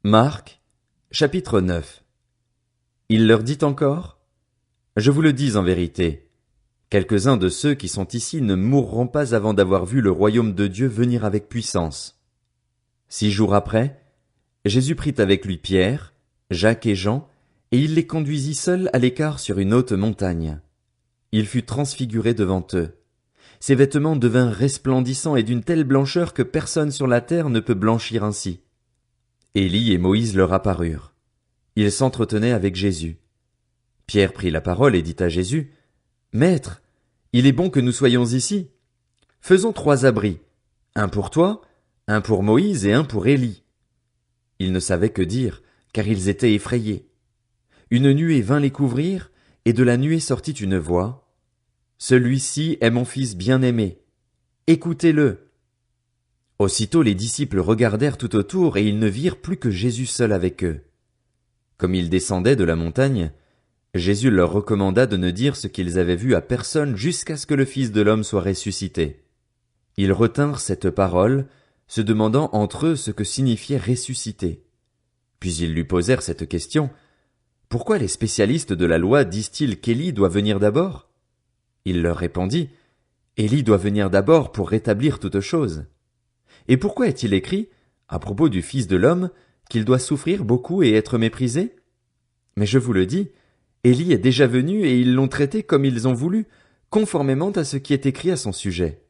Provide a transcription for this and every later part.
Marc, chapitre 9. Il leur dit encore: Je vous le dis en vérité, quelques-uns de ceux qui sont ici ne mourront pas avant d'avoir vu le royaume de Dieu venir avec puissance. 6 jours après, Jésus prit avec lui Pierre, Jacques et Jean, et il les conduisit seuls à l'écart sur une haute montagne. Il fut transfiguré devant eux. Ses vêtements devinrent resplendissants et d'une telle blancheur que personne sur la terre ne peut blanchir ainsi. Élie et Moïse leur apparurent. Ils s'entretenaient avec Jésus. Pierre prit la parole et dit à Jésus: Maître, il est bon que nous soyons ici. Faisons 3 abris, un pour toi, un pour Moïse et un pour Élie. Ils ne savaient que dire, car ils étaient effrayés. Une nuée vint les couvrir, et de la nuée sortit une voix: Celui-ci est mon fils bien-aimé. Écoutez-le. Aussitôt les disciples regardèrent tout autour, et ils ne virent plus que Jésus seul avec eux. Comme ils descendaient de la montagne, Jésus leur recommanda de ne dire ce qu'ils avaient vu à personne jusqu'à ce que le Fils de l'homme soit ressuscité. Ils retinrent cette parole, se demandant entre eux ce que signifiait ressusciter. Puis ils lui posèrent cette question: Pourquoi les spécialistes de la loi disent-ils qu'Élie doit venir d'abord? Il leur répondit: Élie doit venir d'abord pour rétablir toutes choses. Et pourquoi est-il écrit, à propos du Fils de l'homme, qu'il doit souffrir beaucoup et être méprisé? Mais je vous le dis, Élie est déjà venu et ils l'ont traité comme ils ont voulu, conformément à ce qui est écrit à son sujet.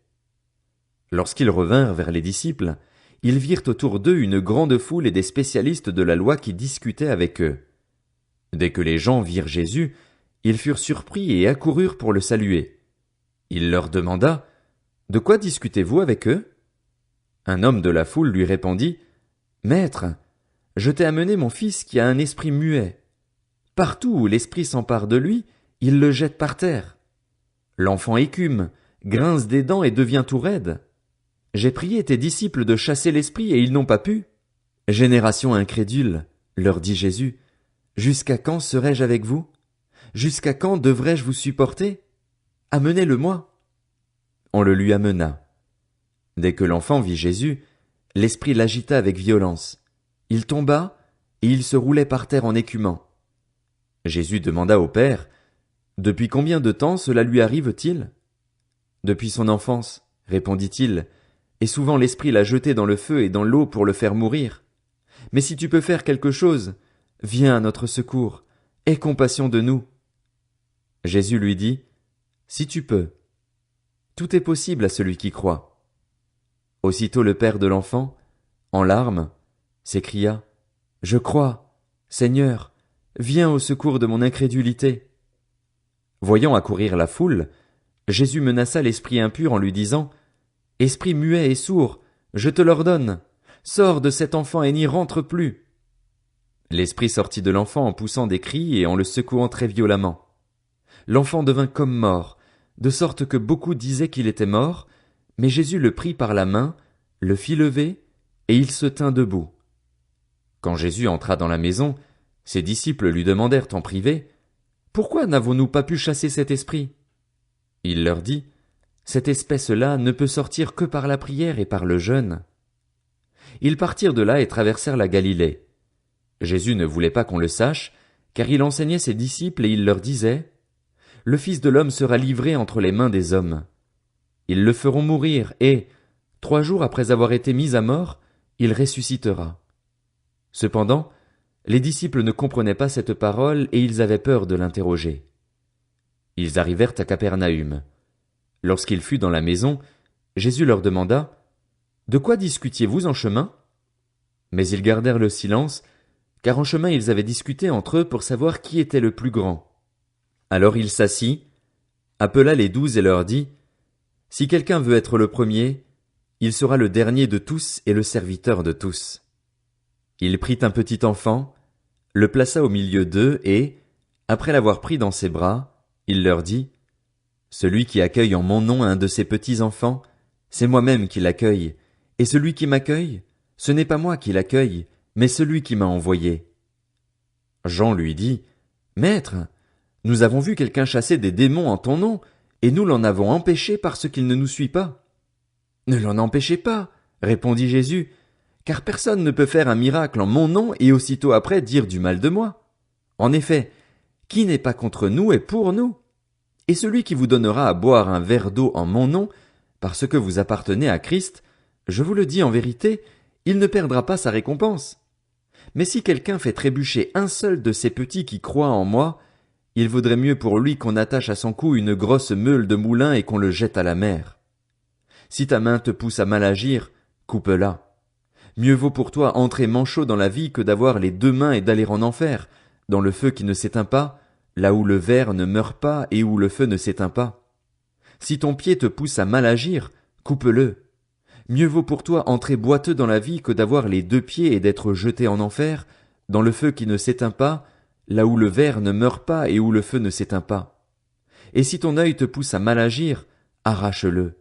Lorsqu'ils revinrent vers les disciples, ils virent autour d'eux une grande foule et des spécialistes de la loi qui discutaient avec eux. Dès que les gens virent Jésus, ils furent surpris et accoururent pour le saluer. Il leur demanda: De quoi discutez-vous avec eux? Un homme de la foule lui répondit: Maître, je t'ai amené mon fils qui a un esprit muet. Partout où l'esprit s'empare de lui, il le jette par terre. L'enfant écume, grince des dents et devient tout raide. J'ai prié tes disciples de chasser l'esprit et ils n'ont pas pu. Génération incrédule, leur dit Jésus, jusqu'à quand serai-je avec vous? Jusqu'à quand devrais-je vous supporter? Amenez-le-moi. On le lui amena. Dès que l'enfant vit Jésus, l'esprit l'agita avec violence. Il tomba, et il se roulait par terre en écumant. Jésus demanda au Père: Depuis combien de temps cela lui arrive-t-il? Depuis son enfance, répondit-il, et souvent l'esprit l'a jeté dans le feu et dans l'eau pour le faire mourir. Mais si tu peux faire quelque chose, viens à notre secours, aie compassion de nous. Jésus lui dit: Si tu peux. Tout est possible à celui qui croit. Aussitôt le père de l'enfant, en larmes, s'écria: Je crois, Seigneur, viens au secours de mon incrédulité. Voyant accourir la foule, Jésus menaça l'esprit impur en lui disant: Esprit muet et sourd, je te l'ordonne, sors de cet enfant et n'y rentre plus. L'esprit sortit de l'enfant en poussant des cris et en le secouant très violemment. L'enfant devint comme mort, de sorte que beaucoup disaient qu'il était mort, mais Jésus le prit par la main, le fit lever, et il se tint debout. Quand Jésus entra dans la maison, ses disciples lui demandèrent en privé: Pourquoi n'avons-nous pas pu chasser cet esprit? Il leur dit: Cette espèce-là ne peut sortir que par la prière et par le jeûne. Ils partirent de là et traversèrent la Galilée. Jésus ne voulait pas qu'on le sache, car il enseignait ses disciples et il leur disait: Le Fils de l'homme sera livré entre les mains des hommes. Ils le feront mourir et, 3 jours après avoir été mis à mort, il ressuscitera. Cependant, les disciples ne comprenaient pas cette parole et ils avaient peur de l'interroger. Ils arrivèrent à Capernaüm. Lorsqu'il fut dans la maison, Jésus leur demanda: De quoi discutiez-vous en chemin? Mais ils gardèrent le silence, car en chemin ils avaient discuté entre eux pour savoir qui était le plus grand. Alors il s'assit, appela les 12 et leur dit: Si quelqu'un veut être le premier, il sera le dernier de tous et le serviteur de tous. Il prit un petit enfant, le plaça au milieu d'eux et, après l'avoir pris dans ses bras, il leur dit: Celui qui accueille en mon nom un de ces petits enfants, c'est moi-même qui l'accueille, et celui qui m'accueille, ce n'est pas moi qui l'accueille, mais celui qui m'a envoyé. Jean lui dit: Maître, nous avons vu quelqu'un chasser des démons en ton nom, et nous l'en avons empêché parce qu'il ne nous suit pas. Ne l'en empêchez pas, répondit Jésus, Car personne ne peut faire un miracle en mon nom et aussitôt après dire du mal de moi. En effet, qui n'est pas contre nous est pour nous. Et celui qui vous donnera à boire un verre d'eau en mon nom, parce que vous appartenez à Christ, je vous le dis en vérité, il ne perdra pas sa récompense. Mais si quelqu'un fait trébucher un seul de ces petits qui croient en moi, il vaudrait mieux pour lui qu'on attache à son cou une grosse meule de moulin et qu'on le jette à la mer. Si ta main te pousse à mal agir, coupe-la. Mieux vaut pour toi entrer manchot dans la vie que d'avoir les 2 mains et d'aller en enfer, dans le feu qui ne s'éteint pas, là où le ver ne meurt pas et où le feu ne s'éteint pas. Si ton pied te pousse à mal agir, coupe-le. Mieux vaut pour toi entrer boiteux dans la vie que d'avoir les 2 pieds et d'être jeté en enfer, dans le feu qui ne s'éteint pas, là où le ver ne meurt pas et où le feu ne s'éteint pas. Et si ton œil te pousse à mal agir, arrache-le.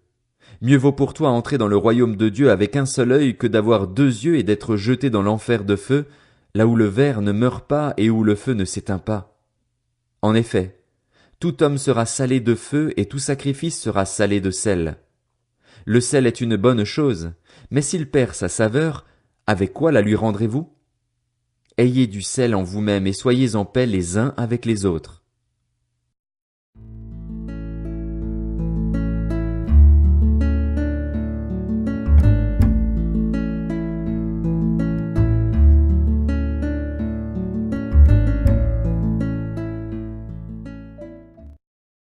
Mieux vaut pour toi entrer dans le royaume de Dieu avec un seul œil que d'avoir 2 yeux et d'être jeté dans l'enfer de feu, là où le ver ne meurt pas et où le feu ne s'éteint pas. En effet, tout homme sera salé de feu et tout sacrifice sera salé de sel. Le sel est une bonne chose, mais s'il perd sa saveur, avec quoi la lui rendrez-vous? Ayez du sel en vous-même et soyez en paix les uns avec les autres.